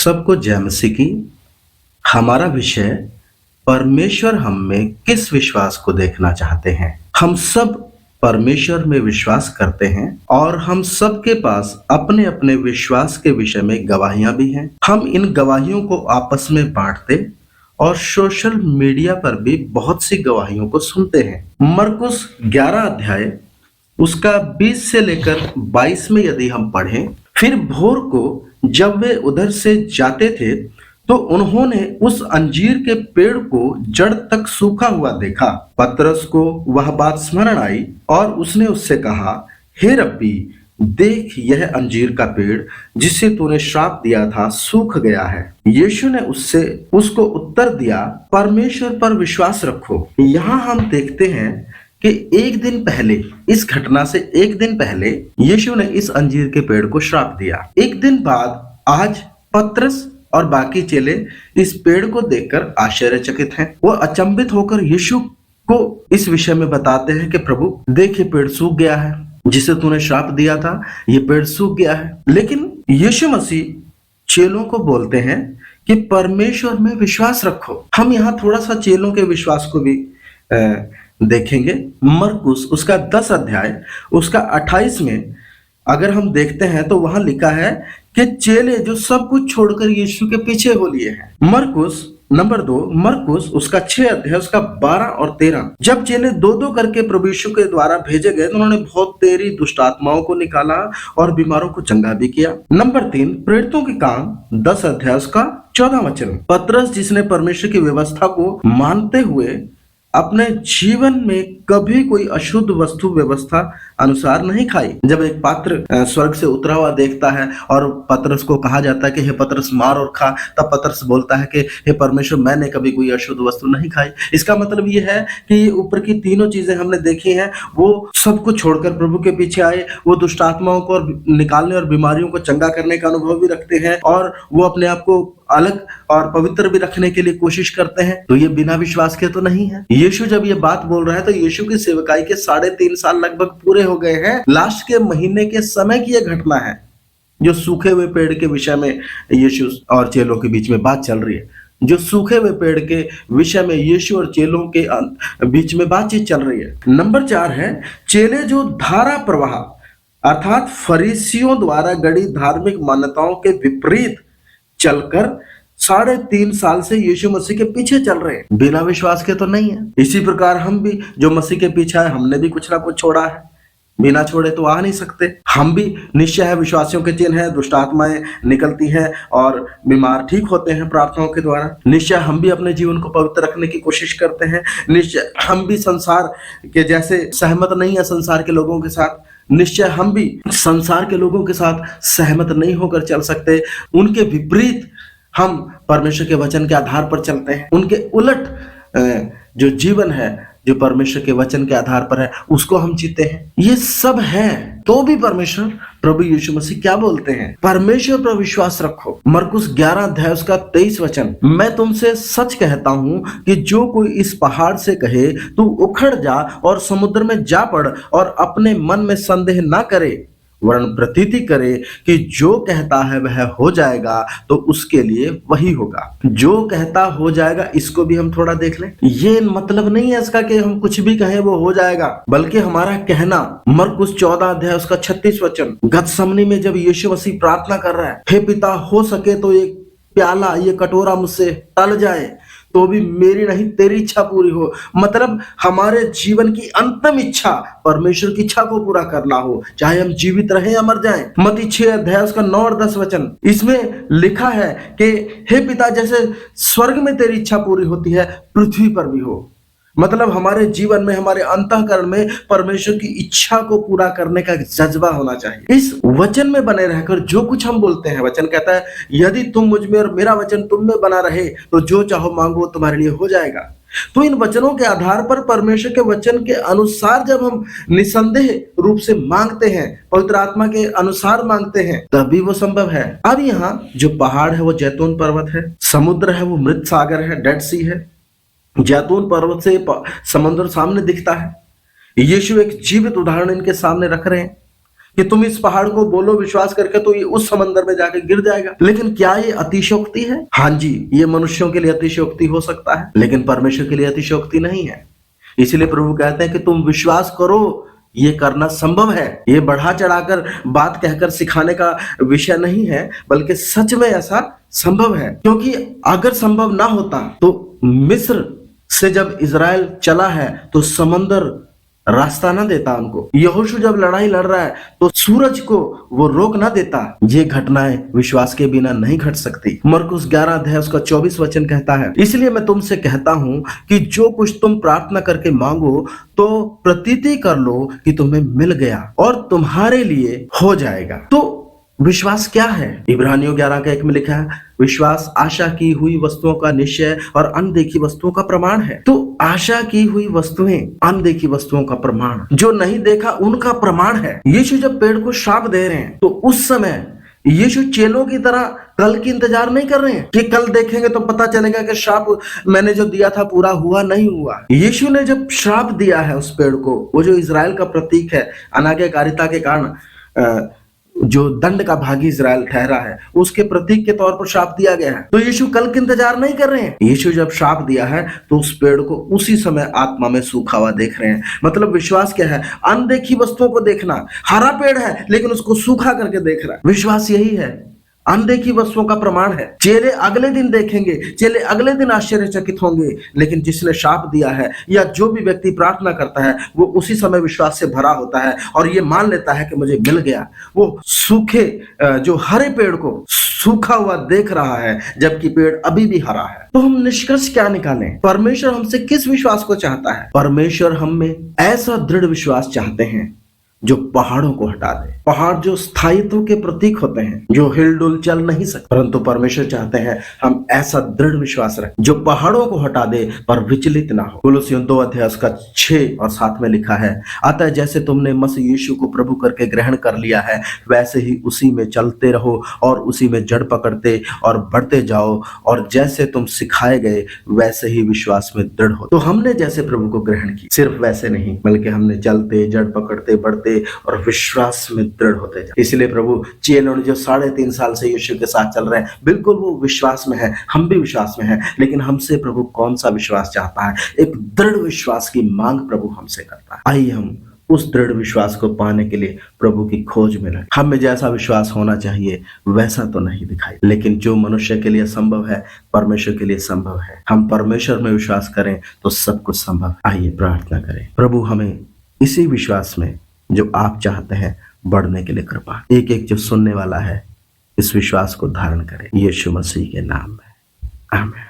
सबको जय मसीह की। हमारा विषय परमेश्वर हम में किस विश्वास को देखना चाहते हैं। हम सब परमेश्वर में विश्वास करते हैं और हम सब के पास अपने अपने विश्वास के विषय में गवाहियां भी हैं। हम इन गवाहियों को आपस में बांटते और सोशल मीडिया पर भी बहुत सी गवाहियों को सुनते हैं। मरकुस 11 अध्याय उसका 20 से लेकर 22 में यदि हम पढ़ें, फिर भोर को जब वे उधर से जाते थे तो उन्होंने उस अंजीर के पेड़ को जड़ तक सूखा हुआ देखा। पतरस को वह बात स्मरण आई और उसने उससे कहा, हे रब्बी, देख, यह अंजीर का पेड़ जिसे तूने श्राप दिया था सूख गया है। यीशु ने उसको उत्तर दिया, परमेश्वर पर विश्वास रखो। यहाँ हम देखते हैं कि एक दिन पहले, इस घटना से एक दिन पहले यीशु ने इस अंजीर के पेड़ को श्राप दिया। एक दिन बाद आज पतरस और बाकी चेले इस पेड़ को देखकर आश्चर्यचकित हैं। वो अचंभित होकर यीशु को इस विषय में बताते हैं कि प्रभु, देख, ये पेड़ सूख गया है, जिसे तूने श्राप दिया था, ये पेड़ सूख गया है। लेकिन यीशु मसीह चेलों को बोलते हैं कि परमेश्वर में विश्वास रखो। हम यहाँ थोड़ा सा चेलों के विश्वास को भी देखेंगे। मरकुस उसका 10 अध्याय उसका 28 में अगर हम देखते हैं तो वहां लिखा है कि चेले जो सब कुछ छोड़कर यीशु के पीछे हो लिए हैं। मरकुस नंबर 2, मरकुस उसका 6 अध्याय उसका 12 और 13, जब चेले दो दो करके प्रभु यीशु के द्वारा भेजे गए तो उन्होंने बहुत तेरी दुष्ट आत्माओं को निकाला और बीमारों को चंगा भी किया। नंबर 3, प्रेरितों के काम 10 अध्याय उसका 14 वचन, पतरस जिसने परमेश्वर की व्यवस्था को मानते हुए अपने जीवन में कभी कोई अशुद्ध वस्तु व्यवस्था अनुसार नहीं खाई। जब एक पात्र स्वर्ग से उतरा हुआ देखता है और पतरस को कहा जाता है कि हे पतरस, मार और खा, तब पतरस बोलता है कि हे परमेश्वर, मैंने कभी कोई अशुद्ध वस्तु नहीं खाई। इसका मतलब ये है कि ये ऊपर की तीनों चीजें हमने देखी हैं, वो सब कुछ छोड़कर प्रभु के पीछे आए। वो दुष्ट आत्माओं को निकालने और बीमारियों को चंगा करने का अनुभव भी रखते हैं और वो अपने आप को अलग और पवित्र भी रखने के लिए कोशिश करते हैं। तो ये बिना विश्वास के तो नहीं है। यीशु जब ये बात बोल रहा है तो यीशु की सेवकाई के 3.5 साल लगभग पूरे हो गए हैं। लास्ट के महीने के समय की यह घटना है जो सूखे हुए पेड़ के विषय में यीशु और चेलों के बीच में बात चल रही है। जो सूखे हुए पेड़ के विषय में यीशु और चेलों के बीच में बातचीत चल रही है। नंबर 4 है, चेले जो धारा प्रवाह अर्थात फरीसियों द्वारा गढ़ी धार्मिक मान्यताओं के विपरीत चलकर 3.5 साल से यीशु मसीह के पीछे चल रहे हैं। बिना विश्वास के तो नहीं है। इसी प्रकार हम भी जो मसीह के पीछे है, हमने भी कुछ ना कुछ छोड़ा है। बिना छोड़े तो आ नहीं सकते। हम भी निश्चय है विश्वासियों के चिन्ह है, दुष्ट आत्माएं निकलती हैं और बीमार ठीक होते हैं प्रार्थनाओं के द्वारा। निश्चय हम भी अपने जीवन को पवित्र रखने की कोशिश करते हैं। निश्चय हम भी संसार के जैसे सहमत नहीं है संसार के लोगों के साथ। निश्चय हम भी संसार के लोगों के साथ सहमत नहीं होकर चल सकते। उनके विपरीत हम परमेश्वर के वचन के आधार पर चलते हैं। उनके उलट जो जीवन है, जो परमेश्वर के वचन के आधार पर है, उसको हम जीते हैं। ये सब है तो भी परमेश्वर प्रभु यीशु मसीह क्या बोलते हैं? परमेश्वर पर विश्वास रखो। मरकुस 11 अध्याय उसका 23 वचन, मैं तुमसे सच कहता हूं कि जो कोई इस पहाड़ से कहे तू उखड़ जा और समुद्र में जा पड़ और अपने मन में संदेह ना करे वरन प्रतीति करे कि जो कहता है वह हो जाएगा, तो उसके लिए वही होगा। जो कहता हो जाएगा, इसको भी हम थोड़ा देख लें। ये मतलब नहीं है इसका कि हम कुछ भी कहें वो हो जाएगा, बल्कि हमारा कहना। मरकुस 14 अध्याय उसका 36 वचन, गतसमनी में जब यीशु मसीह प्रार्थना कर रहा है, हे पिता, हो सके तो ये प्याला, ये कटोरा मुझसे टल जाए, तो भी मेरी नहीं तेरी इच्छा पूरी हो। मतलब हमारे जीवन की अंतिम इच्छा परमेश्वर की इच्छा को पूरा करना हो, चाहे हम जीवित रहें या मर जाएं। मत्ती 6 अध्याय उसका 9 और 10 वचन, इसमें लिखा है कि हे पिता, जैसे स्वर्ग में तेरी इच्छा पूरी होती है, पृथ्वी पर भी हो। मतलब हमारे जीवन में, हमारे अंतःकरण में परमेश्वर की इच्छा को पूरा करने का जज्बा होना चाहिए। इस वचन में बने रहकर जो कुछ हम बोलते हैं, वचन कहता है यदि तुम मुझ में और मेरा वचन तुम में बना रहे तो जो चाहो मांगो तुम्हारे लिए हो जाएगा। तो इन वचनों के आधार पर, परमेश्वर के वचन के अनुसार जब हम निसंदेह रूप से मांगते हैं, पवित्र आत्मा के अनुसार मांगते हैं, तभी वो संभव है। अब यहाँ जो पहाड़ है वो जैतून पर्वत है, समुद्र है वो मृत सागर है, डेड सी है। जैतून पर्वत से समुद्र सामने दिखता है। यीशु एक जीवित उदाहरण इनके सामने रख रहे हैं। कि तुम इस पहाड़ को बोलो विश्वास करके तो ये उस समंदर में जाके गिर जाएगा। लेकिन क्या ये अतिशयोक्ति है? हाँ जी, ये मनुष्यों के लिए अतिशयोक्ति हो सकता है, लेकिन परमेश्वर के लिए अतिशयोक्ति नहीं है। इसलिए प्रभु कहते हैं कि तुम विश्वास करो, ये करना संभव है। ये बढ़ा चढ़ाकर बात कहकर सिखाने का विषय नहीं है, बल्कि सच में ऐसा संभव है। क्योंकि अगर संभव ना होता तो मिस्र से जब इज़राइल चला है तो समंदर रास्ता ना देता उनको। यहोशू जब लड़ाई लड़ रहा है तो सूरज को वो रोक ना देता। ये घटनाएं विश्वास के बिना नहीं घट सकती। मरकुस 11 अध्याय उसका 24 वचन कहता है, इसलिए मैं तुमसे कहता हूं कि जो कुछ तुम प्रार्थना करके मांगो तो प्रतीति कर लो कि तुम्हें मिल गया और तुम्हारे लिए हो जाएगा। तो विश्वास क्या है? इब्रानियों 11 का 1 में लिखा है, विश्वास आशा की हुई वस्तुओं का निश्चय और अनदेखी वस्तुओं का प्रमाण है। तो आशा की हुई वस्तुएं अनदेखी वस्तुओं का प्रमाण, जो नहीं देखा उनका प्रमाण है। यीशु जब पेड़ को श्राप दे रहे हैं तो उस समय यीशु चेलों की तरह कल की इंतजार नहीं कर रहे हैं कि कल देखेंगे तो पता चलेगा कि श्राप मैंने जो दिया था पूरा हुआ नहीं हुआ। यीशु ने जब श्राप दिया है उस पेड़ को, वो जो इज़राइल का प्रतीक है, अनाज्ञाकारिता के कारण जो दंड का भागी इज़राइल ठहरा है, उसके प्रतीक के तौर पर श्राप दिया गया है। तो यीशु कल का इंतजार नहीं कर रहे हैं। यीशु जब श्राप दिया है तो उस पेड़ को उसी समय आत्मा में सूखा हुआ देख रहे हैं। मतलब विश्वास क्या है? अनदेखी वस्तुओं को देखना। हरा पेड़ है लेकिन उसको सूखा करके देख रहा है। विश्वास यही है, अनदेखी वस्तुओं का प्रमाण है। चेले अगले दिन देखेंगे, चेले अगले दिन आश्चर्यचकित होंगे, लेकिन जिसने शाप दिया है या जो भी व्यक्ति प्रार्थना करता है वो उसी समय विश्वास से भरा होता है और ये मान लेता है कि मुझे मिल गया। वो सूखे जो हरे पेड़ को सूखा हुआ देख रहा है जबकि पेड़ अभी भी हरा है। तो हम निष्कर्ष क्या निकालें? परमेश्वर हमसे किस विश्वास को चाहता है? परमेश्वर हम में ऐसा दृढ़ विश्वास चाहते हैं जो पहाड़ों को हटा दे। पहाड़ जो स्थायित्व के प्रतीक होते हैं, जो हिलडुल चल नहीं सकते, परंतु परमेश्वर चाहते हैं हम ऐसा दृढ़ विश्वास रखें जो पहाड़ों को हटा दे पर विचलित ना हो। कुलुस्सियों 2 अध्याय का 6 और 7 में लिखा है, अतः जैसे तुमने मसीह यीशु को प्रभु करके ग्रहण कर लिया है वैसे ही उसी में चलते रहो और उसी में जड़ पकड़ते और बढ़ते जाओ, और जैसे तुम सिखाए गए वैसे ही विश्वास में दृढ़ हो। तो हमने जैसे प्रभु को ग्रहण की, सिर्फ वैसे नहीं बल्कि हमने चलते, जड़ पकड़ते, बढ़ते और विश्वास में दृढ़ होते जाए। इसलिए प्रभु चेलों जो 3.5 साल से यीशु के साथ चल रहे हैं, बिल्कुल वो विश्वास में है, हम भी विश्वास में हैं, लेकिन हमसे प्रभु कौन सा विश्वास चाहता है? एक दृढ़ विश्वास की मांग प्रभु हमसे करता है। आइए हम उस दृढ़ विश्वास को पाने के लिए प्रभु की खोज में लगे। हम में जैसा विश्वास होना चाहिए वैसा तो नहीं दिखाई, लेकिन जो मनुष्य के लिए संभव है परमेश्वर के लिए संभव है। हम परमेश्वर में विश्वास करें तो सब कुछ संभव। आइए प्रार्थना करें। प्रभु हमें इसी विश्वास में जो आप चाहते हैं बढ़ने के लिए कृपा। एक एक जो सुनने वाला है इस विश्वास को धारण करे, यीशु मसीह के नाम में, आमीन।